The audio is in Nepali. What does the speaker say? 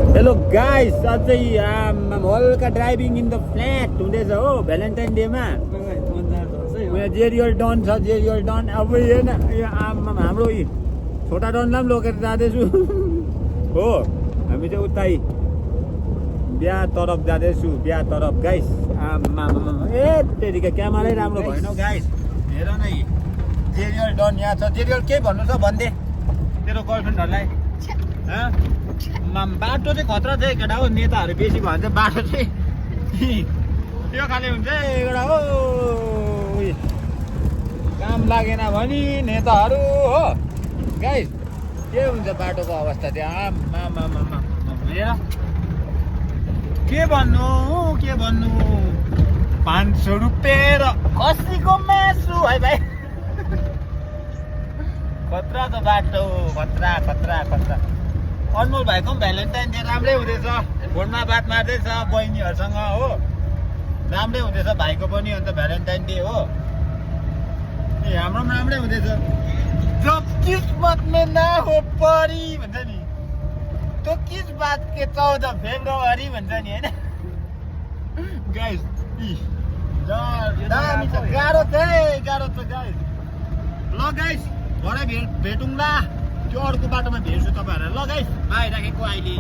हेलो गाइस, अझै हल्का ड्राइभिङ इन द फ्ल्याट हुँदैछ हो भ्यालेन्टाइन डेमा। यहाँ जेरियल डन छ, जेरियल डन। अब हेर्न हाम्रो छोटा डनलाई पनि लगेर जाँदैछु हो। हामी चाहिँ उतै बिहा तरफ जाँदैछु, बिहा तरफ गाइस। ए तेरिका क्यामेरै राम्रो भएन हौ गाइस। हेर न जेरियल डन यहाँ छ। जेरियल के भन्नु छ भन्दे तेरो गर्लफ्रेन्डहरूलाई? बाटो चाहिँ खतरा छ केटा हो। नेताहरू बेसी भयो भने चाहिँ बाटो चाहिँ त्यो खाले हुन्छ एउटा हो। काम लागेन भने नेताहरू हो गाइस के हुन्छ बाटोको अवस्था त्यहाँ। हेर के भन्नु 500 रुपियाँ र खसीको मासु है भाइ। खतरा त बाटो, खतरा खतरा खतरा। अनमोल भाइको पनि भ्यालेन्टाइन डे राम्रै हुँदैछ। फोनमा बात मार्दैछ बहिनीहरूसँग हो। राम्रै हुँदैछ भाइको पनि। अन्त भ्यालेन्टाइन डे हो ए हाम्रो पनि राम्रै हुँदैछ। जब किस्मत में ना हो परी भन्छ नि, तो किस बात के 14 फेब्रुअरी भन्छ नि होइन गाइस। गाह्रो छ गाइस। ल गाइस भरे भेटौँला। त्यो अर्को बाटोमा भेट्छु तपाईँहरूलाई। ल गाइस बाई राखेको अहिले।